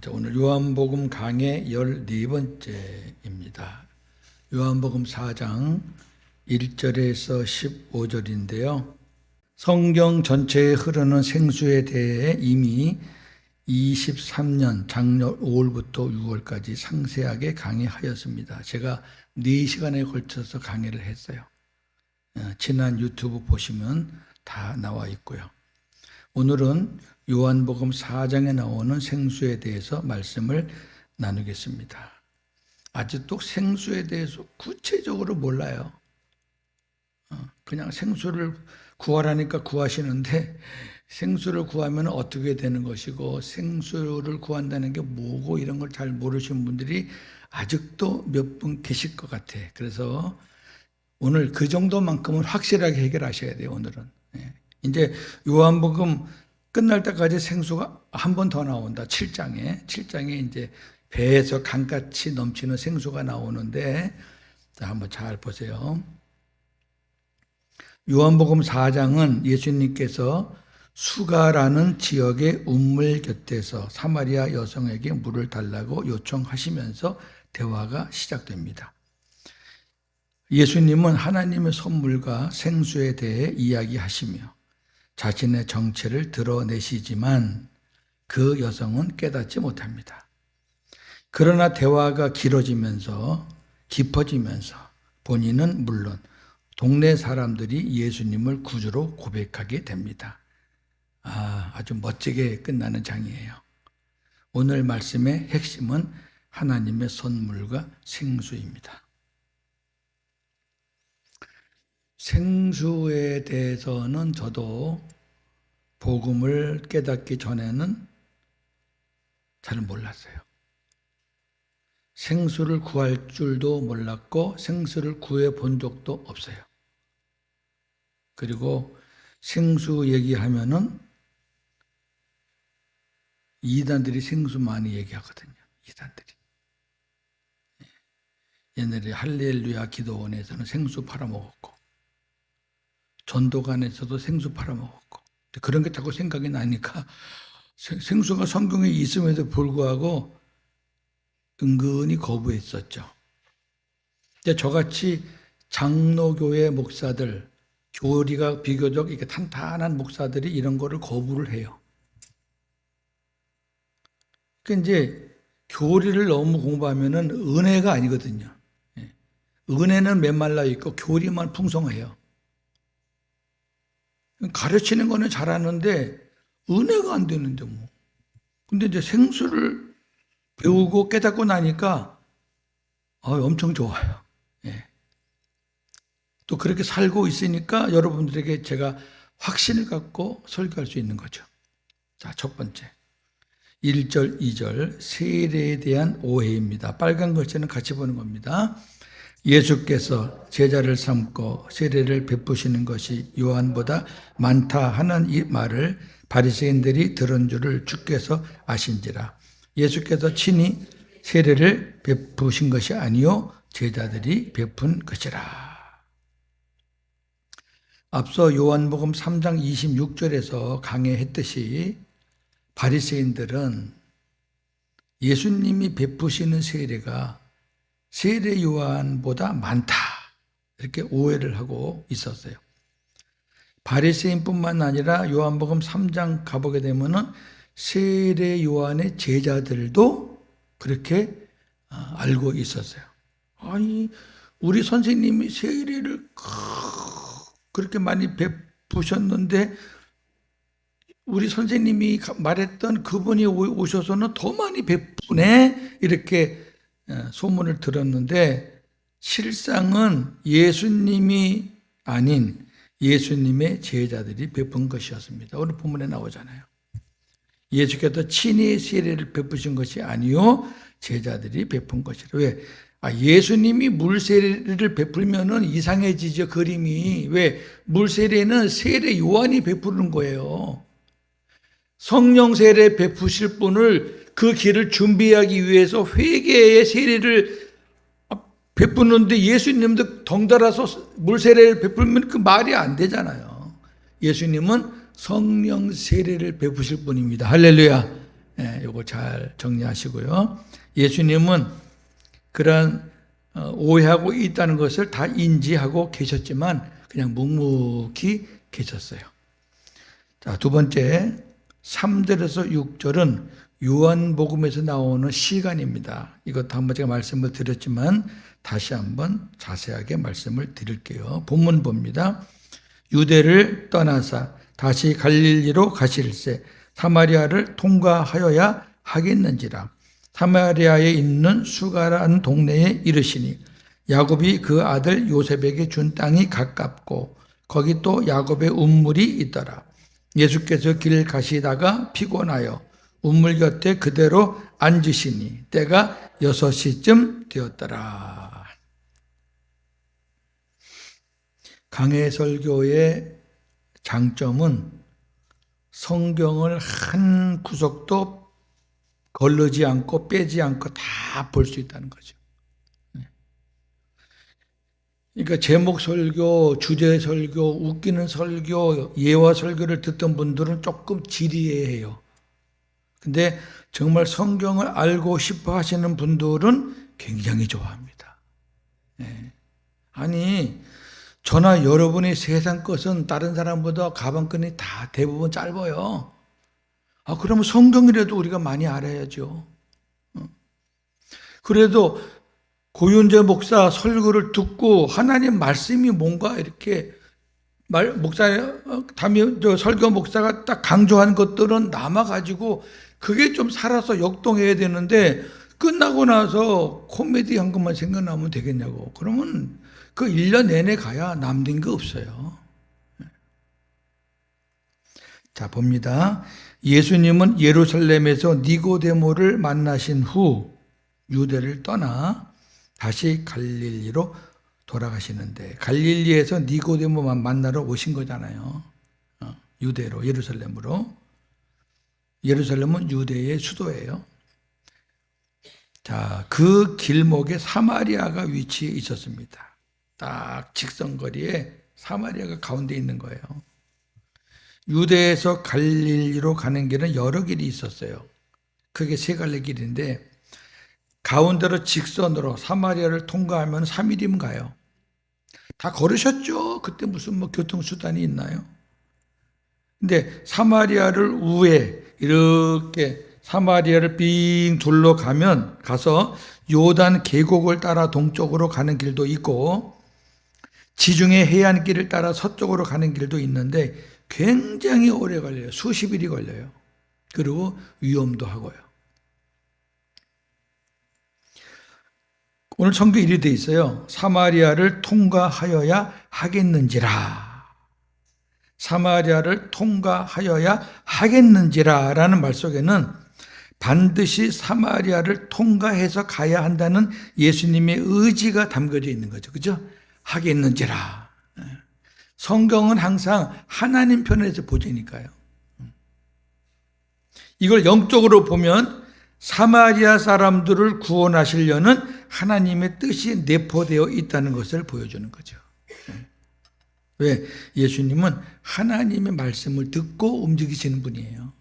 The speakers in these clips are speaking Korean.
오늘 요한복음 강의 14번째입니다. 요한복음 4장 1절에서 15절인데요. 성경 전체에 흐르는 생수에 대해 이미 23년 작년 5월부터 6월까지 상세하게 강의하였습니다. 제가 4시간에 걸쳐서 강의를 했어요. 지난 유튜브 보시면 다 나와 있고요. 오늘은 요한복음 4장에 나오는 생수에 대해서 말씀을 나누겠습니다. 아직도 생수에 대해서 구체적으로 몰라요. 그냥 생수를 구하라니까 구하시는데 생수를 구하면 어떻게 되는 것이고 생수를 구한다는 게 뭐고 이런 걸 잘 모르시는 분들이 아직도 몇 분 계실 것 같아. 그래서 오늘 그 정도만큼은 확실하게 해결하셔야 돼요. 오늘은. 이제 요한복음 끝날 때까지 생수가 한 번 더 나온다. 7장에 이제 배에서 강같이 넘치는 생수가 나오는데, 자, 한번 잘 보세요. 요한복음 4장은 예수님께서 수가라는 지역의 우물 곁에서 사마리아 여성에게 물을 달라고 요청하시면서 대화가 시작됩니다. 예수님은 하나님의 선물과 생수에 대해 이야기하시며 자신의 정체를 드러내시지만 그 여성은 깨닫지 못합니다. 그러나 대화가 길어지면서 깊어지면서 본인은 물론 동네 사람들이 예수님을 구주로 고백하게 됩니다. 아주 멋지게 끝나는 장이에요. 오늘 말씀의 핵심은 하나님의 선물과 생수입니다. 생수에 대해서는 저도 복음을 깨닫기 전에는 잘 몰랐어요. 생수를 구할 줄도 몰랐고 생수를 구해 본 적도 없어요. 그리고 생수 얘기하면은 이단들이 생수 많이 얘기하거든요. 이단들이. 옛날에 할렐루야 기도원에서는 생수 팔아먹었고 전도관에서도 생수 팔아먹었고 그런 게 자꾸 생각이 나니까 생수가 성경에 있음에도 불구하고 은근히 거부했었죠. 저같이 장로교회 목사들, 교리가 비교적 이렇게 탄탄한 목사들이 이런 거를 거부를 해요. 그러니까 이제 교리를 너무 공부하면은 은혜가 아니거든요. 은혜는 메말라 있고 교리만 풍성해요. 가르치는 거는 잘하는데 은혜가 안 되는데 뭐. 근데 이제 생수를 배우고 깨닫고 나니까 엄청 좋아요. 또 그렇게 살고 있으니까 여러분들에게 제가 확신을 갖고 설교할 수 있는 거죠. 자, 첫 번째. 1절, 2절 세례에 대한 오해입니다. 빨간 글씨는 같이 보는 겁니다. 예수께서 제자를 삼고 세례를 베푸시는 것이 요한보다 많다 하는 이 말을 바리새인들이 들은 줄을 주께서 아신지라. 예수께서 친히 세례를 베푸신 것이 아니요 제자들이 베푼 것이라. 앞서 요한복음 3장 26절에서 강해했듯이 바리새인들은 예수님이 베푸시는 세례가 세례 요한보다 많다 이렇게 오해를 하고 있었어요. 바리새인뿐만 아니라 요한복음 3장 가보게 되면은 세례 요한의 제자들도 그렇게 알고 있었어요. 아니 우리 선생님이 세례를 그렇게 많이 베푸셨는데 우리 선생님이 말했던 그분이 오셔서는 더 많이 베푸네 이렇게 소문을 들었는데 실상은 예수님이 아닌 예수님의 제자들이 베푼 것이었습니다. 오늘 본문에 나오잖아요. 예수께서 친히 세례를 베푸신 것이 아니요 제자들이 베푼 것이라. 왜? 예수님이 물세례를 베풀면은 이상해지죠. 그림이. 왜? 물세례는 세례 요한이 베푸는 거예요. 성령 세례 베푸실 분을 그 길을 준비하기 위해서 회개의 세례를 베푸는데 예수님도 덩달아서 물세례를 베풀면 그 말이 안 되잖아요. 예수님은 성령 세례를 베푸실 분입니다. 할렐루야. 이거 요거 잘 정리하시고요. 예수님은 그런 오해하고 있다는 것을 다 인지하고 계셨지만 그냥 묵묵히 계셨어요. 자, 두 번째 3절에서 6절은 요한복음에서 나오는 시간입니다. 이것도 한번 제가 말씀을 드렸지만 다시 한번 자세하게 말씀을 드릴게요. 본문 봅니다. 유대를 떠나사 다시 갈릴리로 가실새 사마리아를 통과하여야 하겠는지라. 사마리아에 있는 수가라는 동네에 이르시니 야곱이 그 아들 요셉에게 준 땅이 가깝고 거기 또 야곱의 운물이 있더라. 예수께서 길 가시다가 피곤하여 운물 곁에 그대로 앉으시니 때가 6시쯤 되었더라. 강해설교의 장점은 성경을 한 구석도 걸르지 않고 빼지 않고 다 볼 수 있다는 거죠. 그러니까 제목 설교, 주제 설교, 웃기는 설교, 예화 설교를 듣던 분들은 조금 지리해요. 근데 정말 성경을 알고 싶어 하시는 분들은 굉장히 좋아합니다. 아니, 저나 여러분의 세상 것은 다른 사람보다 가방끈이 다 대부분 짧아요. 그러면 성경이라도 우리가 많이 알아야죠. 그래도 고윤재 목사 설교를 듣고 하나님 말씀이 뭔가 이렇게 설교 목사가 딱 강조한 것들은 남아가지고 그게 좀 살아서 역동해야 되는데 끝나고 나서 코미디 한 것만 생각나면 되겠냐고. 그러면 그 1년 내내 가야 남는 게 없어요. 자, 봅니다. 예수님은 예루살렘에서 니고데모를 만나신 후 유대를 떠나 다시 갈릴리로 돌아가시는데 갈릴리에서 니고데모만 만나러 오신 거잖아요. 유대로, 예루살렘으로. 예루살렘은 유대의 수도예요. 자, 그 길목에 사마리아가 위치해 있었습니다. 딱 직선거리에 사마리아가 가운데 있는 거예요. 유대에서 갈릴리로 가는 길은 여러 길이 있었어요. 그게 세 갈래 길인데 가운데로 직선으로 사마리아를 통과하면 3일이면 가요. 다 걸으셨죠? 그때 무슨 교통수단이 있나요? 근데 사마리아를 우회 이렇게 사마리아를 빙 둘러 가서 요단 계곡을 따라 동쪽으로 가는 길도 있고 지중해 해안길을 따라 서쪽으로 가는 길도 있는데 굉장히 오래 걸려요. 수십 일이 걸려요. 그리고 위험도 하고요. 오늘 성경 이리 돼 있어요. 사마리아를 통과하여야 하겠는지라. 사마리아를 통과하여야 하겠는지라 라는 말 속에는 반드시 사마리아를 통과해서 가야 한다는 예수님의 의지가 담겨져 있는 거죠. 그죠? 하겠는지라. 성경은 항상 하나님 편에서 보자니까요. 이걸 영적으로 보면 사마리아 사람들을 구원하시려는 하나님의 뜻이 내포되어 있다는 것을 보여주는 거죠. 왜? 예수님은 하나님의 말씀을 듣고 움직이시는 분이에요.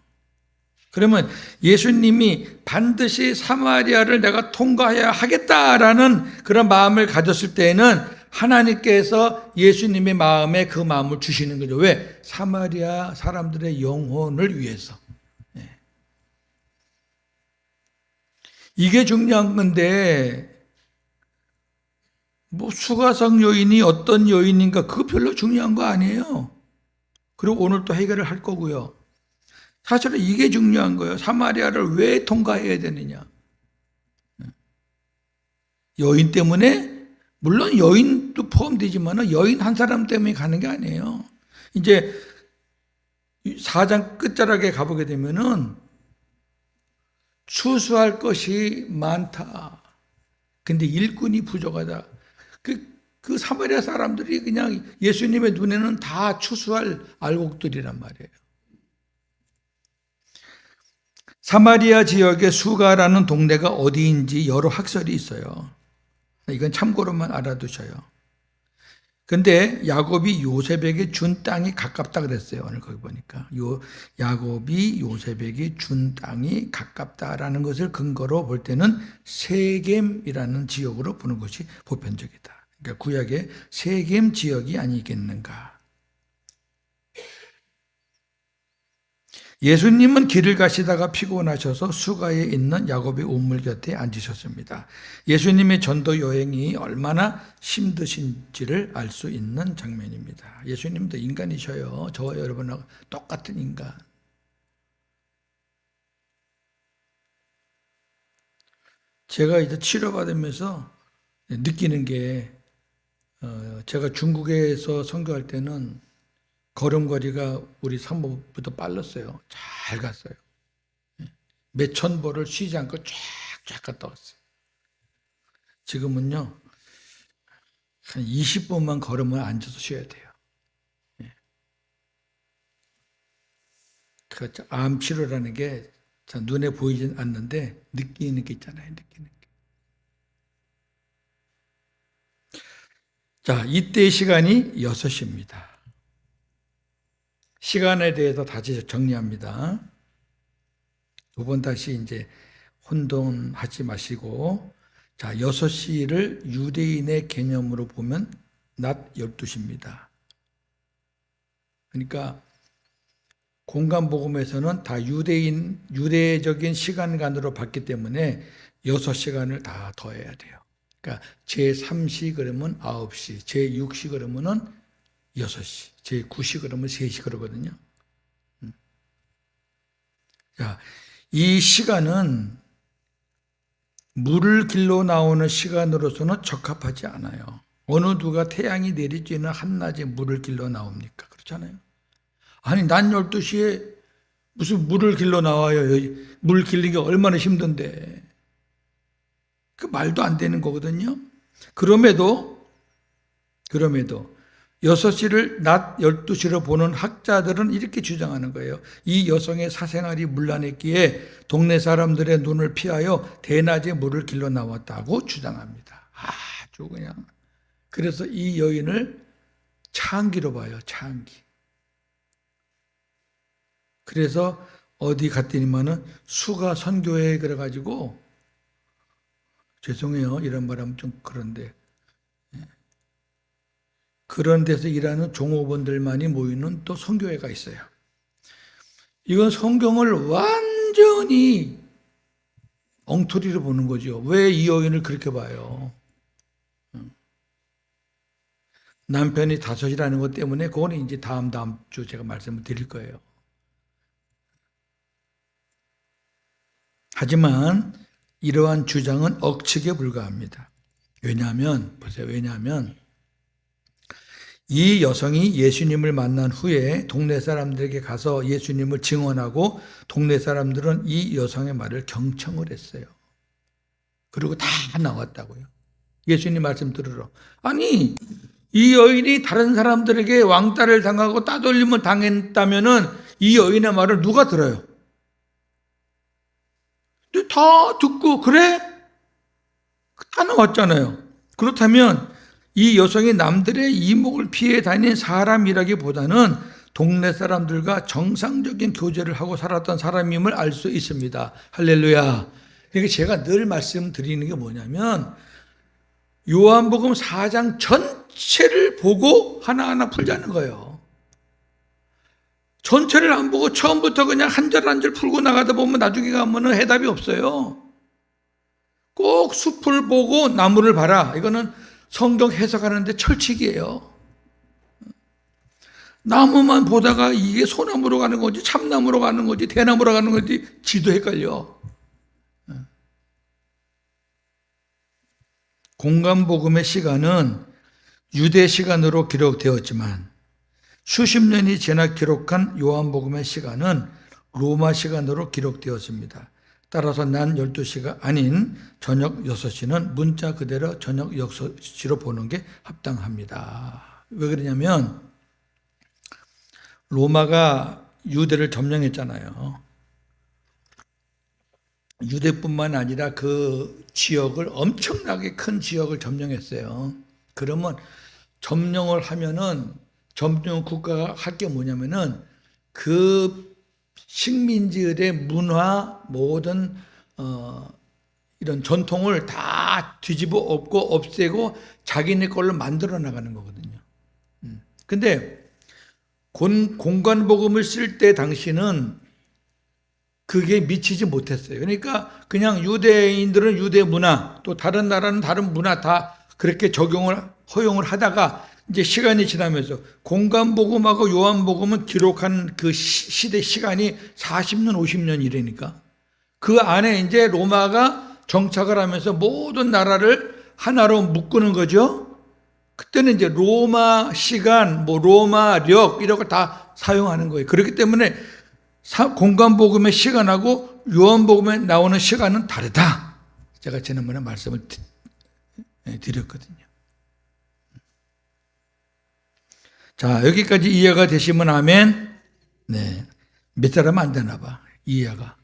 그러면 예수님이 반드시 사마리아를 내가 통과해야 하겠다라는 그런 마음을 가졌을 때에는 하나님께서 예수님의 마음에 그 마음을 주시는 거죠. 왜? 사마리아 사람들의 영혼을 위해서. 이게 중요한 건데 수가성 여인이 어떤 여인인가 그거 별로 중요한 거 아니에요. 그리고 오늘 또 해결을 할 거고요. 사실은 이게 중요한 거예요. 사마리아를 왜 통과해야 되느냐. 여인 때문에? 물론 여인도 포함되지만 여인 한 사람 때문에 가는 게 아니에요. 이제 4장 끝자락에 가보게 되면은 추수할 것이 많다. 근데 일꾼이 부족하다. 그 사마리아 사람들이 그냥 예수님의 눈에는 다 추수할 알곡들이란 말이에요. 사마리아 지역의 수가라는 동네가 어디인지 여러 학설이 있어요. 이건 참고로만 알아두셔요. 근데 야곱이 요셉에게 준 땅이 가깝다 그랬어요. 오늘 거기 보니까 야곱이 요셉에게 준 땅이 가깝다라는 것을 근거로 볼 때는 세겜이라는 지역으로 보는 것이 보편적이다. 그러니까 구약의 세겜 지역이 아니겠는가. 예수님은 길을 가시다가 피곤하셔서 수가에 있는 야곱의 우물 곁에 앉으셨습니다. 예수님의 전도 여행이 얼마나 힘드신지를 알 수 있는 장면입니다. 예수님도 인간이셔요. 저와 여러분하고 똑같은 인간. 제가 이제 치료받으면서 느끼는 게 제가 중국에서 선교할 때는 걸음걸이가 우리 사모보다 빨랐어요. 잘 갔어요. 몇천 보를 쉬지 않고 쫙쫙 갔다 왔어요. 지금은요, 한 20분만 걸으면 앉아서 쉬어야 돼요. 그렇죠. 암 치료라는 게 눈에 보이진 않는데 느끼는 게 있잖아요. 느끼는 게. 자, 이때의 시간이 6시입니다. 시간에 대해서 다시 정리합니다. 두 번 다시 이제 혼돈하지 마시고, 자, 6시를 유대인의 개념으로 보면 낮 12시입니다. 그러니까 공간복음에서는 다 유대적인 시간관으로 봤기 때문에 6시간을 다 더해야 돼요. 그러니까 제3시 그러면 9시, 제6시 그러면은 6시, 제9시 그러면 3시 그러거든요. 자, 이 시간은 물을 길러 나오는 시간으로서는 적합하지 않아요. 어느 누가 태양이 내리쬐는 한낮에 물을 길러 나옵니까? 그렇잖아요. 아니, 낮 12시에 무슨 물을 길러 나와요. 물 길리기 얼마나 힘든데. 그 말도 안 되는 거거든요. 그럼에도 6시를 낮 12시로 보는 학자들은 이렇게 주장하는 거예요. 이 여성의 사생활이 문란했기에 동네 사람들의 눈을 피하여 대낮에 물을 길러 나왔다고 주장합니다. 아주 그냥. 그래서 이 여인을 창기로 봐요. 창기. 그래서 어디 갔더니만은 수가 선교회 그래가지고, 죄송해요. 이런 말하면 좀 그런데, 그런 데서 일하는 종업원들만이 모이는 또 선교회가 있어요. 이건 성경을 완전히 엉터리로 보는 거죠. 왜 이 여인을 그렇게 봐요? 남편이 5이라는 것 때문에 그거는 이제 다음 주 제가 말씀을 드릴 거예요. 하지만 이러한 주장은 억측에 불과합니다. 왜냐하면 이 여성이 예수님을 만난 후에 동네 사람들에게 가서 예수님을 증언하고 동네 사람들은 이 여성의 말을 경청을 했어요. 그리고 다 나왔다고요. 예수님 말씀 들으러. 아니, 이 여인이 다른 사람들에게 왕따를 당하고 따돌림을 당했다면은 이 여인의 말을 누가 들어요? 다 듣고 그래? 다 나왔잖아요. 그렇다면 이 여성이 남들의 이목을 피해 다니는 사람이라기보다는 동네 사람들과 정상적인 교제를 하고 살았던 사람임을 알 수 있습니다. 할렐루야. 그러니까 제가 늘 말씀드리는 게 뭐냐면 요한복음 4장 전체를 보고 하나하나 풀자는 거예요. 전체를 안 보고 처음부터 그냥 한 절 한 절 풀고 나가다 보면 나중에 가면은 해답이 없어요. 꼭 숲을 보고 나무를 봐라. 이거는 성경 해석하는데 철칙이에요. 나무만 보다가 이게 소나무로 가는 건지 참나무로 가는 건지 대나무로 가는 건지 지도 헷갈려. 공간복음의 시간은 유대 시간으로 기록되었지만 수십 년이 지나 기록한 요한복음의 시간은 로마 시간으로 기록되었습니다. 따라서 낮 12시가 아닌 저녁 6시는 문자 그대로 저녁 6시로 보는 게 합당합니다. 왜 그러냐면 로마가 유대를 점령했잖아요. 유대뿐만 아니라 그 지역을 엄청나게 큰 지역을 점령했어요. 그러면 점령을 하면은 점령 국가가 할 게 뭐냐면은 그 식민지들의 문화 모든 이런 전통을 다 뒤집어 엎고 없애고 자기네 걸로 만들어 나가는 거거든요. 근데 공관복음을 쓸 때 당시는 그게 미치지 못했어요. 그러니까 그냥 유대인들은 유대 문화, 또 다른 나라는 다른 문화 다 그렇게 허용을 하다가 이제 시간이 지나면서 공관복음하고 요한복음은 기록한 그 시대 시간이 40년, 50년 이래니까 그 안에 이제 로마가 정착을 하면서 모든 나라를 하나로 묶는 거죠. 그때는 이제 로마 시간, 뭐 로마력 이런 걸 다 사용하는 거예요. 그렇기 때문에 공관복음의 시간하고 요한복음에 나오는 시간은 다르다. 제가 지난번에 말씀을 드렸거든요. 자, 여기까지 이해가 되시면 아멘. 네. 밑사람 안 되나 봐. 이해가.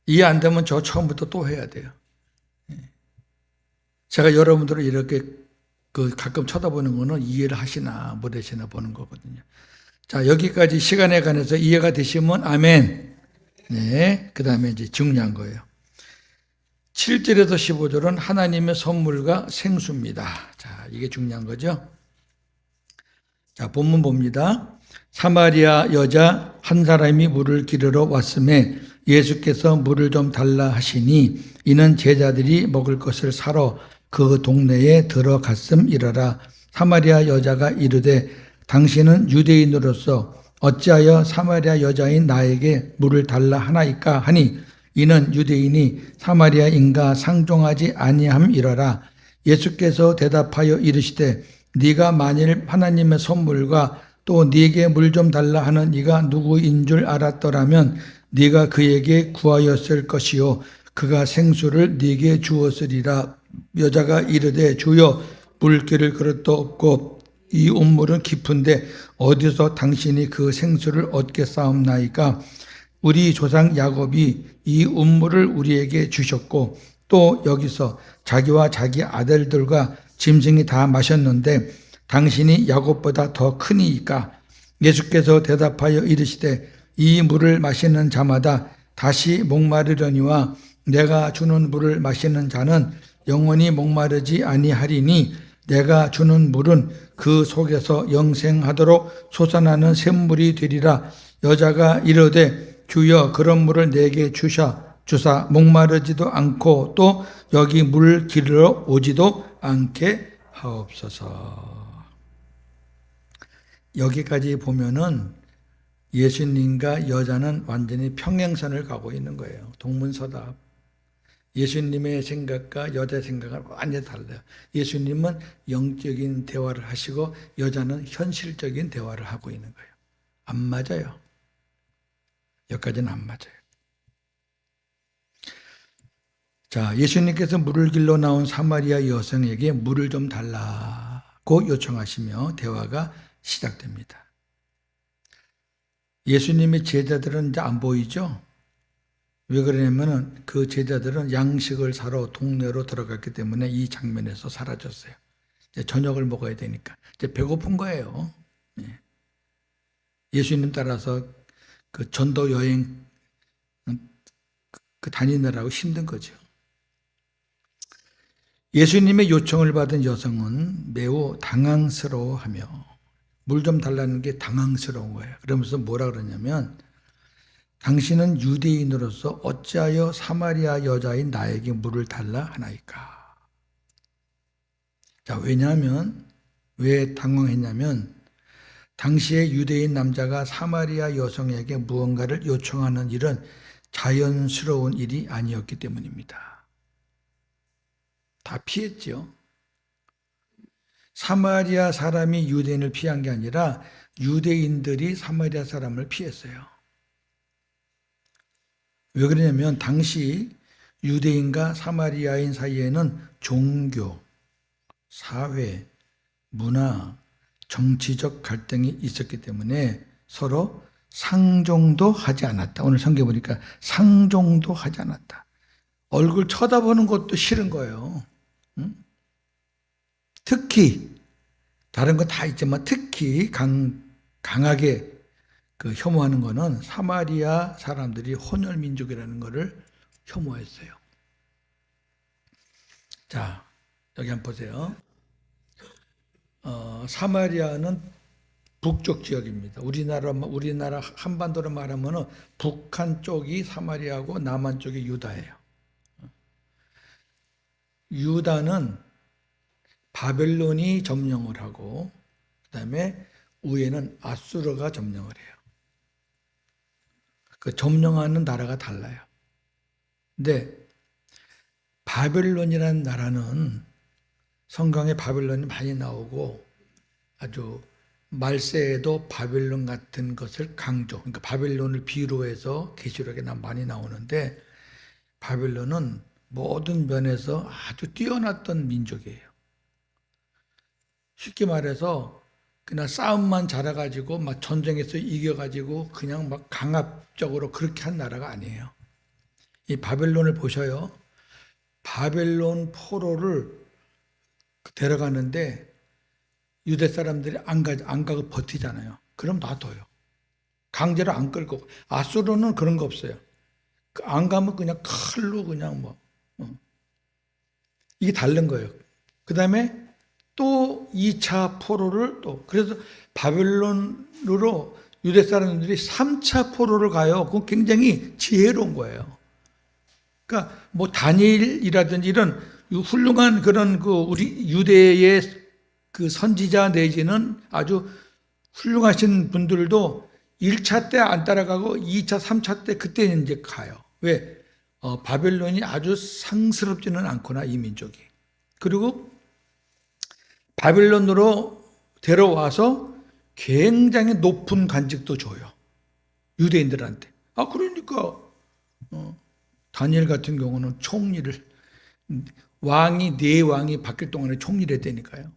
이해 안 되면 저 처음부터 또 해야 돼요. 제가 여러분들을 이렇게 가끔 쳐다보는 거는 이해를 하시나 못 하시나 보는 거거든요. 자, 여기까지 시간에 관해서 이해가 되시면 아멘. 네. 그 다음에 이제 중요한 거예요. 7절에서 15절은 하나님의 선물과 생수입니다. 자, 이게 중요한 거죠. 자, 본문 봅니다. 사마리아 여자 한 사람이 물을 기르러 왔음에 예수께서 물을 좀 달라 하시니 이는 제자들이 먹을 것을 사러 그 동네에 들어갔음이러라. 사마리아 여자가 이르되 당신은 유대인으로서 어찌하여 사마리아 여자인 나에게 물을 달라 하나이까 하니 이는 유대인이 사마리아인과 상종하지 아니함이러라. 예수께서 대답하여 이르시되 네가 만일 하나님의 선물과 또 네게 물 좀 달라 하는 이가 누구인 줄 알았더라면 네가 그에게 구하였을 것이요 그가 생수를 네게 주었으리라. 여자가 이르되 주여 물기를 그릇도 없고 이 운물은 깊은데 어디서 당신이 그 생수를 얻겠사옵나이까. 우리 조상 야곱이 이 운물을 우리에게 주셨고 또 여기서 자기와 자기 아들들과 짐승이 다 마셨는데 당신이 야곱보다 더 크니이까. 예수께서 대답하여 이르시되 이 물을 마시는 자마다 다시 목마르려니와 내가 주는 물을 마시는 자는 영원히 목마르지 아니하리니 내가 주는 물은 그 속에서 영생하도록 솟아나는 샘물이 되리라. 여자가 이르되 주여 그런 물을 내게 주사 목마르지도 않고 또 여기 물 기르러 오지도 않게 하옵소서. 여기까지 보면은 예수님과 여자는 완전히 평행선을 가고 있는 거예요. 동문서답. 예수님의 생각과 여자의 생각은 완전히 달라요. 예수님은 영적인 대화를 하시고 여자는 현실적인 대화를 하고 있는 거예요. 안 맞아요. 여기까지는 안 맞아요. 자, 예수님께서 물을 길러 나온 사마리아 여성에게 물을 좀 달라고 요청하시며 대화가 시작됩니다. 예수님의 제자들은 이제 안 보이죠? 왜 그러냐면은 그 제자들은 양식을 사러 동네로 들어갔기 때문에 이 장면에서 사라졌어요. 이제 저녁을 먹어야 되니까. 이제 배고픈 거예요. 예수님 따라서 그 전도 여행 다니느라고 힘든 거죠. 예수님의 요청을 받은 여성은 매우 당황스러워하며 물 좀 달라는 게 당황스러운 거예요. 그러면서 뭐라 그러냐면 당신은 유대인으로서 어찌하여 사마리아 여자인 나에게 물을 달라 하나이까. 자, 왜냐하면 왜 당황했냐면 당시에 유대인 남자가 사마리아 여성에게 무언가를 요청하는 일은 자연스러운 일이 아니었기 때문입니다. 다 피했죠. 사마리아 사람이 유대인을 피한 게 아니라 유대인들이 사마리아 사람을 피했어요. 왜 그러냐면 당시 유대인과 사마리아인 사이에는 종교, 사회, 문화, 정치적 갈등이 있었기 때문에 서로 상종도 하지 않았다. 오늘 성경 보니까 상종도 하지 않았다. 얼굴 쳐다보는 것도 싫은 거예요. 특히 다른 건 다 있지만 특히 강하게 그 혐오하는 거는 사마리아 사람들이 혼혈 민족이라는 것을 혐오했어요. 자, 여기 한번 보세요. 사마리아는 북쪽 지역입니다. 우리나라 한반도로 말하면 북한 쪽이 사마리아고 남한 쪽이 유다예요. 유다는 바벨론이 점령을 하고 그다음에 위에는 아수르가 점령을 해요. 그 점령하는 나라가 달라요. 근데 바벨론이라는 나라는 성경에 바벨론이 많이 나오고 아주 말세에도 바벨론 같은 것을 강조, 그러니까 바벨론을 비유로 해서 계시록에 많이 나오는데 바벨론은 모든 면에서 아주 뛰어났던 민족이에요. 쉽게 말해서 그냥 싸움만 잘해가지고 막 전쟁에서 이겨가지고 그냥 막 강압적으로 그렇게 한 나라가 아니에요. 이 바벨론을 보셔요. 바벨론 포로를 데려가는데 유대 사람들이 안 가고 버티잖아요. 그럼 놔둬요. 강제로 안 끌고. 아수르는 그런 거 없어요. 안 가면 그냥 칼로 그냥 뭐. 이게 다른 거예요. 그 다음에 또 2차 포로를 또, 그래서 바벨론으로 유대 사람들이 3차 포로를 가요. 그건 굉장히 지혜로운 거예요. 그러니까 뭐 다니엘이라든지 이런 훌륭한 그런 그 우리 유대의 그 선지자 내지는 아주 훌륭하신 분들도 1차 때 안 따라가고 2차, 3차 때 그때 이제 가요. 왜? 바벨론이 아주 상스럽지는 않구나, 이 민족이. 그리고 바벨론으로 데려와서 굉장히 높은 관직도 줘요. 유대인들한테. 그러니까 다니엘 같은 경우는 총리를 네 왕이 바뀔 동안에 총리를 했다니까요.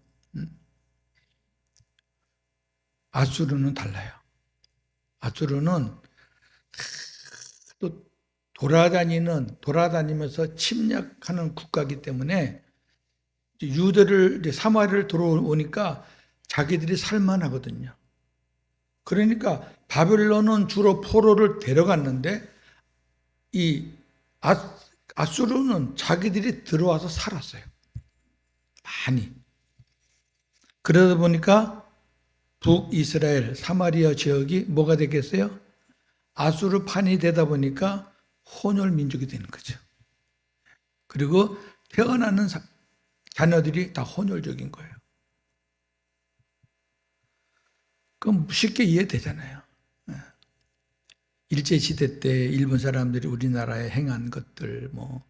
아수르는 달라요. 아수르는 또 돌아다니면서 침략하는 국가이기 때문에 사마리아를 들어오니까 자기들이 살만하거든요. 그러니까 바벨론은 주로 포로를 데려갔는데 이 아수르는 자기들이 들어와서 살았어요. 많이. 그러다 보니까 북이스라엘 사마리아 지역이 뭐가 되겠어요? 아수르판이 되다 보니까 혼혈 민족이 되는 거죠. 그리고 태어나는 자녀들이 다 혼혈적인 거예요. 그럼 쉽게 이해되잖아요. 일제시대 때 일본 사람들이 우리나라에 행한 것들, 뭐,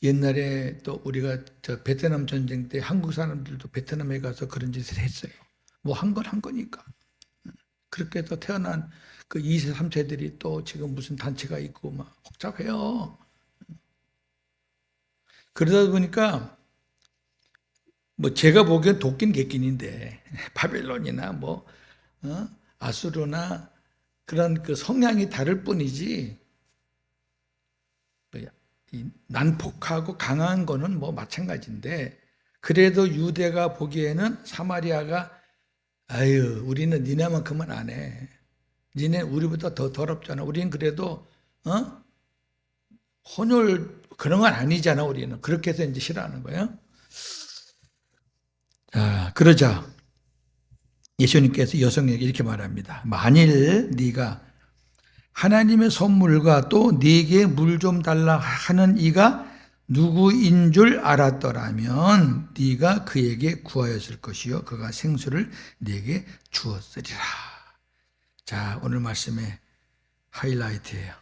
옛날에 또 우리가 베트남 전쟁 때 한국 사람들도 베트남에 가서 그런 짓을 했어요. 뭐 한 건 한 거니까. 그렇게 해서 태어난 그 2세, 3세들이 또 지금 무슨 단체가 있고 막 복잡해요. 그러다 보니까 뭐 제가 보기엔 도끼는 객긴인데 바벨론이나 뭐 아수르나 그런 그 성향이 다를 뿐이지 난폭하고 강한 거는 뭐 마찬가지인데 그래도 유대가 보기에는 사마리아가 아유 우리는 니네만큼은 안 해. 니네 우리보다 더 더럽잖아. 우리는 그래도 혼혈 그런 건 아니잖아. 우리는 그렇게 해서 이제 싫어하는 거예요. 자, 그러자 예수님께서 여성에게 이렇게 말합니다. 만일 네가 하나님의 선물과 또 네게 물 좀 달라 하는 이가 누구인 줄 알았더라면 네가 그에게 구하였을 것이요 그가 생수를 네게 주었으리라. 자, 오늘 말씀의 하이라이트예요.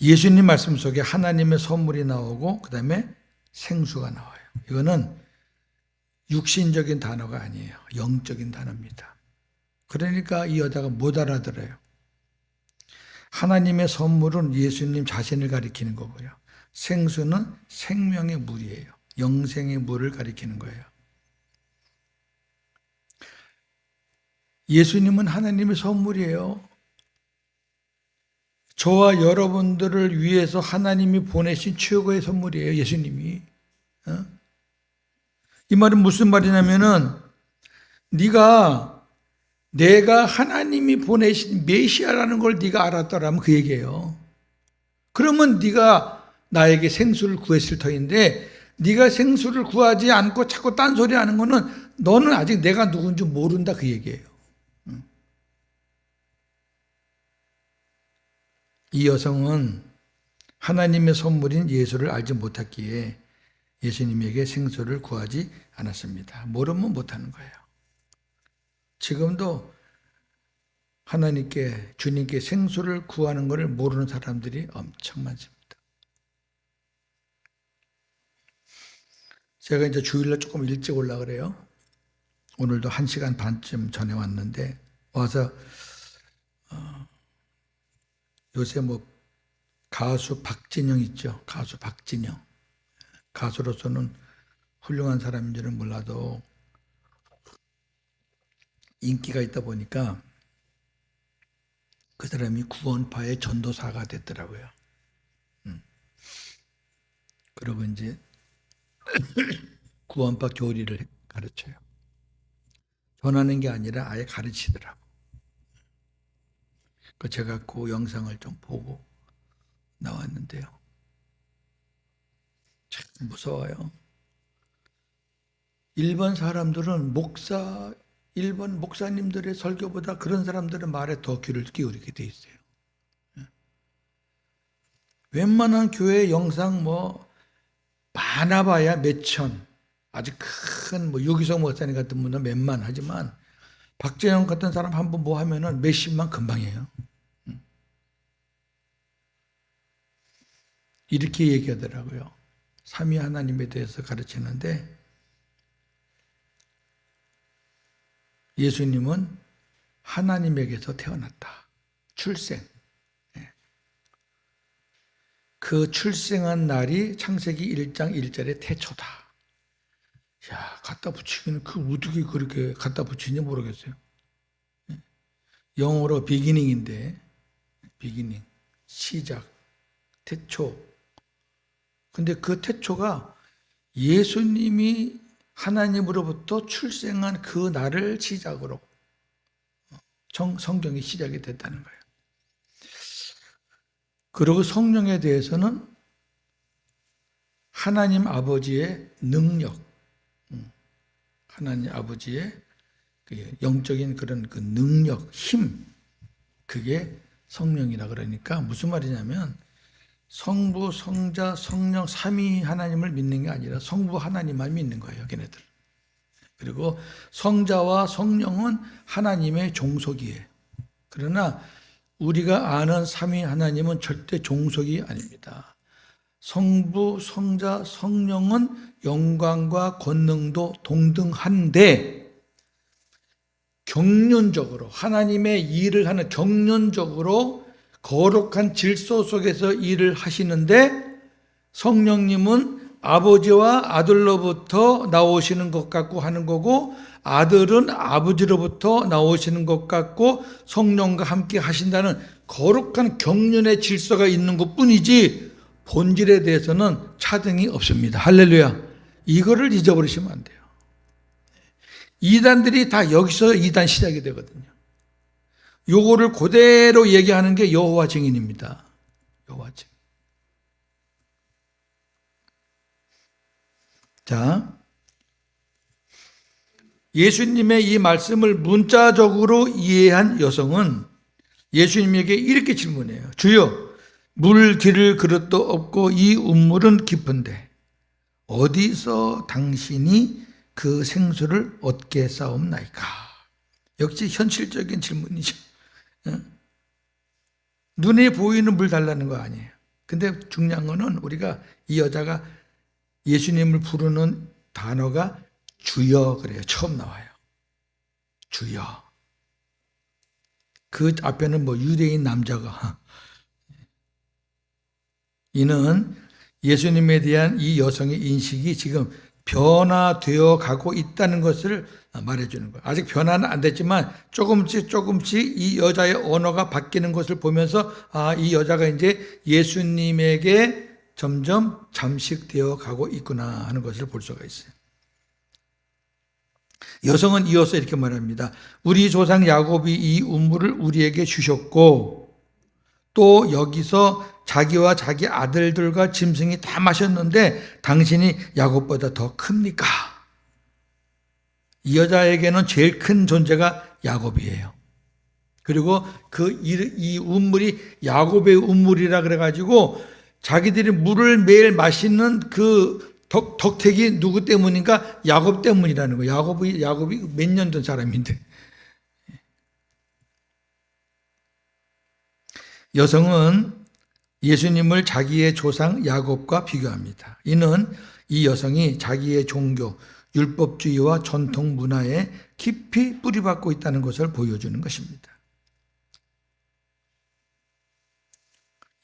예수님 말씀 속에 하나님의 선물이 나오고 그 다음에 생수가 나와요. 이거는 육신적인 단어가 아니에요. 영적인 단어입니다. 그러니까 이 여자가 못 알아들어요. 하나님의 선물은 예수님 자신을 가리키는 거고요. 생수는 생명의 물이에요. 영생의 물을 가리키는 거예요. 예수님은 하나님의 선물이에요. 저와 여러분들을 위해서 하나님이 보내신 최고의 선물이에요. 예수님이. 이 말은 무슨 말이냐면은 내가 하나님이 보내신 메시아라는 걸 네가 알았더라면 그 얘기예요. 그러면 네가 나에게 생수를 구했을 터인데 네가 생수를 구하지 않고 자꾸 딴소리 하는 거는 너는 아직 내가 누군지 모른다 그 얘기예요. 이 여성은 하나님의 선물인 예수를 알지 못했기에 예수님에게 생수를 구하지 않았습니다. 모르면 못하는 거예요. 지금도 하나님께 주님께 생수를 구하는 것을 모르는 사람들이 엄청 많습니다. 제가 이제 주일날 조금 일찍 올라 그래요. 오늘도 1시간 반쯤 전에 왔는데 와서 요새 뭐 가수 박진영 있죠. 가수 박진영. 가수로서는 훌륭한 사람인지는 몰라도 인기가 있다 보니까 그 사람이 구원파의 전도사가 됐더라고요. 그리고 이제 구원파 교리를 가르쳐요. 전하는 게 아니라 아예 가르치더라고. 제가 그 영상을 좀 보고 나왔는데요. 참 무서워요. 일본 사람들은 일본 목사님들의 설교보다 그런 사람들의 말에 더 귀를 기울이게 돼 있어요. 웬만한 교회 영상 많아봐야 몇천, 아주 큰 유기성 목사님 같은 분은 몇만 하지만 박재영 같은 사람 한 번 뭐 하면은 몇십만 금방이에요. 이렇게 얘기하더라고요. 삼위 하나님에 대해서 가르치는데 예수님은 하나님에게서 태어났다. 출생. 그 출생한 날이 창세기 1장 1절의 태초다. 야, 갖다 붙이기는 어떻게 그렇게 갖다 붙이는지 모르겠어요. 영어로 비기닝인데 비기닝, 시작, 태초. 근데 그 태초가 예수님이 하나님으로부터 출생한 그 날을 시작으로 성경이 시작이 됐다는 거예요. 그리고 성령에 대해서는 하나님 아버지의 능력, 하나님 아버지의 영적인 그런 그 능력, 힘, 그게 성령이라 그러니까 무슨 말이냐면 성부, 성자, 성령, 삼위 하나님을 믿는 게 아니라 성부 하나님만 믿는 거예요, 걔네들. 그리고 성자와 성령은 하나님의 종속이에요. 그러나 우리가 아는 삼위 하나님은 절대 종속이 아닙니다. 성부, 성자, 성령은 영광과 권능도 동등한데 경륜적으로 하나님의 일을 하는 경륜적으로 거룩한 질서 속에서 일을 하시는데 성령님은 아버지와 아들로부터 나오시는 것 같고 하는 거고 아들은 아버지로부터 나오시는 것 같고 성령과 함께 하신다는 거룩한 경륜의 질서가 있는 것뿐이지 본질에 대해서는 차등이 없습니다. 할렐루야. 이거를 잊어버리시면 안 돼요. 이단들이 다 여기서 이단 시작이 되거든요. 요거를 그대로 얘기하는 게 여호와 증인입니다. 여호와 증인. 자, 예수님의 이 말씀을 문자적으로 이해한 여성은 예수님에게 이렇게 질문해요. 주여, 물 기를 그릇도 없고 이 우물은 깊은데 어디서 당신이 그 생수를 얻게 싸움나이까? 역시 현실적인 질문이죠. 눈에 보이는 물 달라는 거 아니에요. 근데 중요한 거는 우리가 이 여자가 예수님을 부르는 단어가 주여 그래요. 처음 나와요. 주여. 그 앞에는 유대인 남자가. 이는 예수님에 대한 이 여성의 인식이 지금 변화되어 가고 있다는 것을 말해주는 거예요. 아직 변화는 안 됐지만 조금씩 이 여자의 언어가 바뀌는 것을 보면서 이 여자가 이제 예수님에게 점점 잠식되어 가고 있구나 하는 것을 볼 수가 있어요. 여성은 이어서 이렇게 말합니다. 우리 조상 야곱이 이 우물을 우리에게 주셨고 또 여기서 자기와 자기 아들들과 짐승이 다 마셨는데 당신이 야곱보다 더 큽니까? 이 여자에게는 제일 큰 존재가 야곱이에요. 그리고 이 우물이 야곱의 우물이라 그래가지고 자기들이 물을 매일 마시는 그 덕택이 누구 때문인가? 야곱 때문이라는 거예요. 야곱이 몇 년 된 사람인데. 여성은 예수님을 자기의 조상 야곱과 비교합니다. 이는 이 여성이 자기의 종교, 율법주의와 전통 문화에 깊이 뿌리박고 있다는 것을 보여주는 것입니다.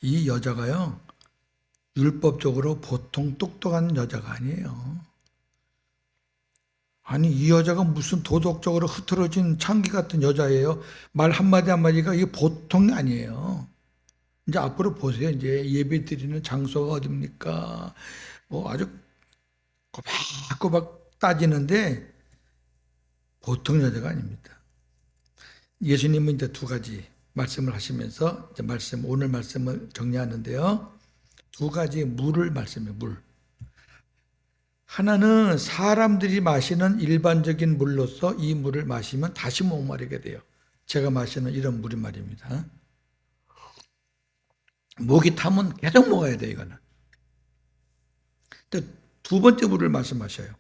이 여자가요, 율법적으로 보통 똑똑한 여자가 아니에요. 아니, 이 여자가 무슨 도덕적으로 흐트러진 창기 같은 여자예요. 말 한마디 한마디가 이게 보통이 아니에요. 이제 앞으로 보세요. 이제 예배 드리는 장소가 어딥니까? 뭐 아주 꼬박꼬박 따지는데 보통 여자가 아닙니다. 예수님은 이제 두 가지 말씀을 하시면서 이제 오늘 말씀을 정리하는데요. 두 가지 물을 말씀해요. 물. 하나는 사람들이 마시는 일반적인 물로서 이 물을 마시면 다시 목마르게 돼요. 제가 마시는 이런 물이 말입니다. 목이 타면 계속 먹어야 돼요, 이거는. 두 번째 물을 말씀하셔요.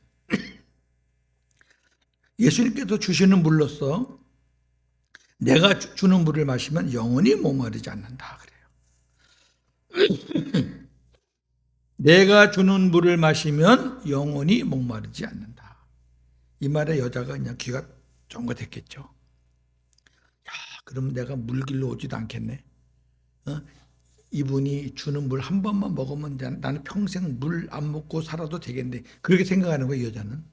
예수님께서 주시는 물로서 내가 주는 물을 마시면 영원히 목마르지 않는다 그래요. 내가 주는 물을 마시면 영원히 목마르지 않는다. 이 말에 여자가 그냥 귀가 쫑긋했겠죠. 야, 그럼 내가 물길로 오지도 않겠네. 이분이 주는 물 한 번만 먹으면 나는 평생 물 안 먹고 살아도 되겠네. 그렇게 생각하는 거예요, 여자는.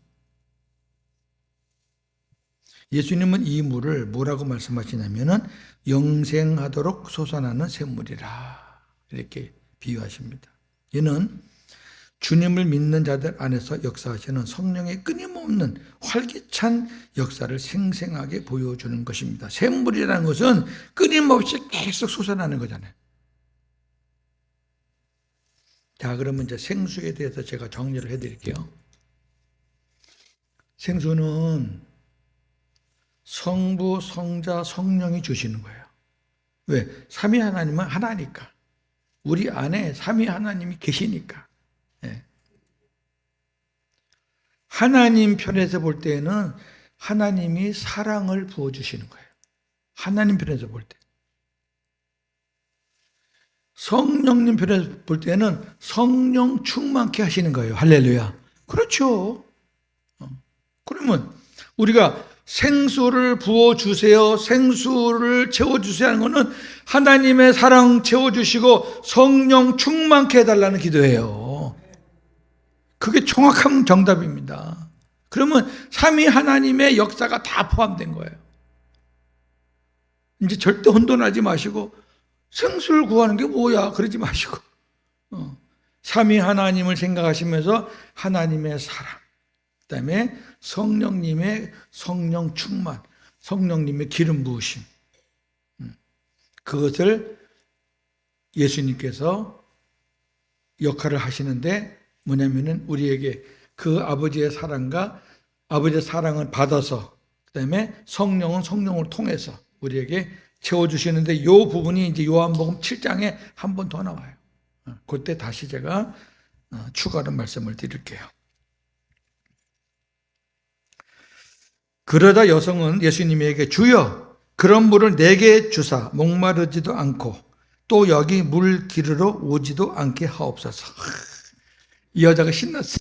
예수님은 이 물을 뭐라고 말씀하시냐면은 영생하도록 솟아나는 샘물이라 이렇게 비유하십니다. 이는 주님을 믿는 자들 안에서 역사하시는 성령의 끊임없는 활기찬 역사를 생생하게 보여주는 것입니다. 샘물이라는 것은 끊임없이 계속 솟아나는 거잖아요. 자, 그러면 이제 생수에 대해서 제가 정리를 해드릴게요. 생수는 성부, 성자, 성령이 주시는 거예요. 왜? 삼위 하나님은 하나니까. 우리 안에 삼위 하나님이 계시니까. 예. 하나님 편에서 볼 때는 하나님이 사랑을 부어주시는 거예요. 하나님 편에서 볼 때. 성령님 편에서 볼 때는 성령 충만케 하시는 거예요. 할렐루야. 그렇죠. 그러면 우리가 생수를 부어주세요, 생수를 채워주세요 하는 것은 하나님의 사랑 채워주시고 성령 충만케 해달라는 기도예요. 그게 정확한 정답입니다. 그러면 삼위 하나님의 역사가 다 포함된 거예요. 이제 절대 혼돈하지 마시고 생수를 구하는 게 뭐야 그러지 마시고 삼위 하나님을 생각하시면서 하나님의 사랑, 그 다음에 성령님의 성령 충만, 성령님의 기름 부으심, 그것을 예수님께서 역할을 하시는데 뭐냐면은 우리에게 그 아버지의 사랑과 아버지의 사랑을 받아서 그 다음에 성령은 성령을 통해서 우리에게 채워주시는데 이 부분이 이제 요한복음 7장에 한 번 더 나와요. 그때 다시 제가 추가로 말씀을 드릴게요. 그러다 여성은 예수님에게 주여 그런 물을 내게 주사 목마르지도 않고 또 여기 물 기르러 오지도 않게 하옵소서. 이 여자가 신났어.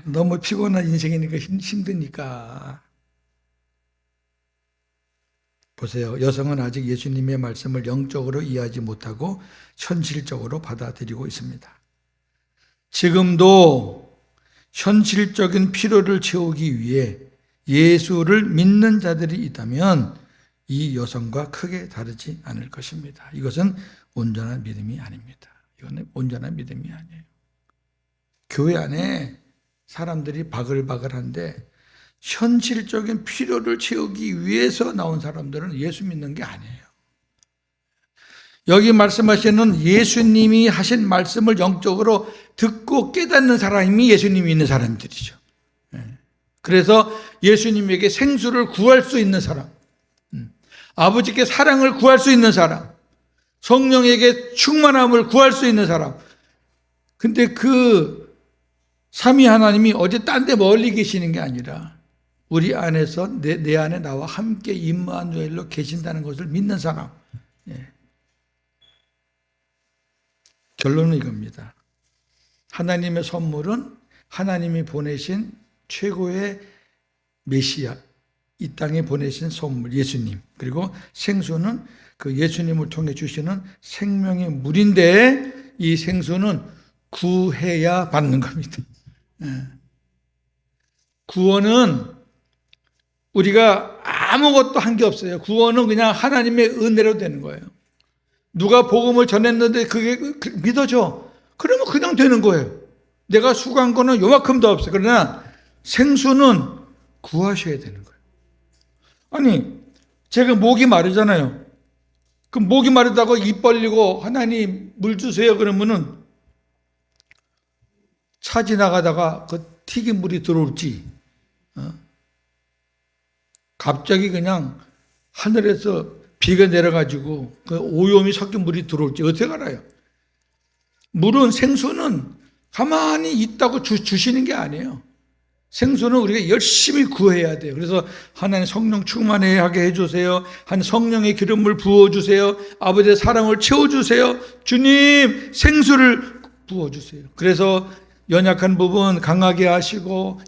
너무 피곤한 인생이니까 힘드니까. 보세요. 여성은 아직 예수님의 말씀을 영적으로 이해하지 못하고 현실적으로 받아들이고 있습니다. 지금도 현실적인 필요를 채우기 위해 예수를 믿는 자들이 있다면 이 여성과 크게 다르지 않을 것입니다. 이것은 온전한 믿음이 아닙니다. 이거는 온전한 믿음이 아니에요. 교회 안에 사람들이 바글바글한데 현실적인 필요를 채우기 위해서 나온 사람들은 예수 믿는 게 아니에요. 여기 말씀하시는 예수님이 하신 말씀을 영적으로 듣고 깨닫는 사람이 예수님이 있는 사람들이죠. 그래서 예수님에게 생수를 구할 수 있는 사람, 아버지께 사랑을 구할 수 있는 사람, 성령에게 충만함을 구할 수 있는 사람. 근데 그 삼위 하나님이 어디 딴 데 멀리 계시는 게 아니라 우리 안에서 내 안에 나와 함께 임마누엘로 계신다는 것을 믿는 사람. 결론은 이겁니다. 하나님의 선물은 하나님이 보내신 최고의 메시아, 이 땅에 보내신 선물 예수님, 그리고 생수는 그 예수님을 통해 주시는 생명의 물인데 이 생수는 구해야 받는 겁니다. 구원은 우리가 아무것도 한 게 없어요. 구원은 그냥 하나님의 은혜로 되는 거예요. 누가 복음을 전했는데 그게 믿어져. 그러면 그냥 되는 거예요. 내가 수고한 거는 요만큼도 없어요. 그러나 생수는 구하셔야 되는 거예요. 아니, 제가 목이 마르잖아요. 그 목이 마르다고 입 벌리고 하나님 물 주세요 그러면은 차 지나가다가 그 튀긴 물이 들어올지, 갑자기 그냥 하늘에서 비가 내려가지고 그 오염이 섞인 물이 들어올지 어떻게 알아요? 물은, 생수는 가만히 있다고 주시는 게 아니에요. 생수는 우리가 열심히 구해야 돼요. 그래서 하나님 성령 충만하게 해주세요. 한 성령의 기름을 부어주세요. 아버지의 사랑을 채워주세요. 주님 생수를 부어주세요. 그래서 연약한 부분 강하게 하시고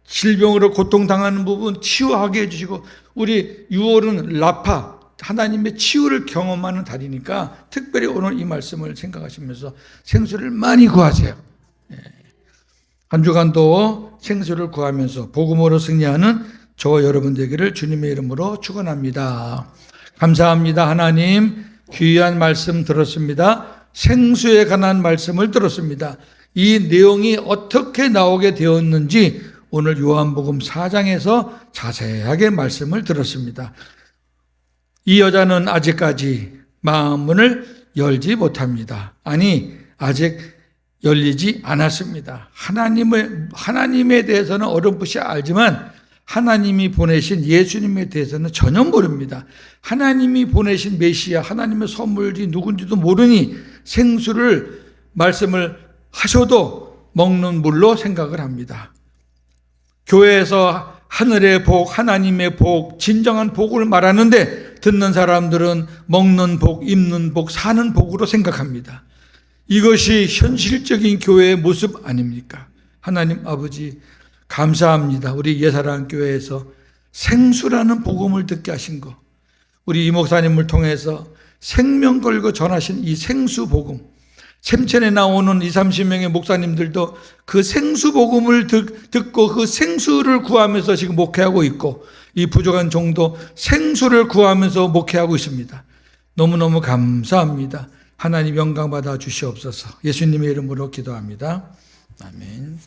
질병으로 고통당하는 부분 치유하게 해주시고, 우리 6월은 라파, 하나님의 치유를 경험하는 달이니까 특별히 오늘 이 말씀을 생각하시면서 생수를 많이 구하세요. 한 주간도 생수를 구하면서 복음으로 승리하는 저와 여러분 되기를 주님의 이름으로 축원합니다. 감사합니다. 하나님, 귀한 말씀 들었습니다. 생수에 관한 말씀을 들었습니다. 이 내용이 어떻게 나오게 되었는지 오늘 요한복음 4장에서 자세하게 말씀을 들었습니다. 이 여자는 아직까지 마음문을 열지 못합니다. 아니, 아직 열리지 않았습니다. 하나님에 대해서는 어렴풋이 알지만 하나님이 보내신 예수님에 대해서는 전혀 모릅니다. 하나님이 보내신 메시아, 하나님의 선물이 누군지도 모르니 생수를 말씀을 하셔도 먹는 물로 생각을 합니다. 교회에서 하늘의 복, 하나님의 복, 진정한 복을 말하는데 듣는 사람들은 먹는 복, 입는 복, 사는 복으로 생각합니다. 이것이 현실적인 교회의 모습 아닙니까? 하나님 아버지 감사합니다. 우리 예사랑교회에서 생수라는 복음을 듣게 하신 거, 우리 이 목사님을 통해서 생명 걸고 전하신 이 생수 복음, 샘천에 나오는 20, 30명의 목사님들도 그 생수 복음을 듣고 그 생수를 구하면서 지금 목회하고 있고, 이 부족한 종도 생수를 구하면서 목회하고 있습니다. 너무너무 감사합니다. 하나님 영광 받아 주시옵소서. 예수님의 이름으로 기도합니다. 아멘.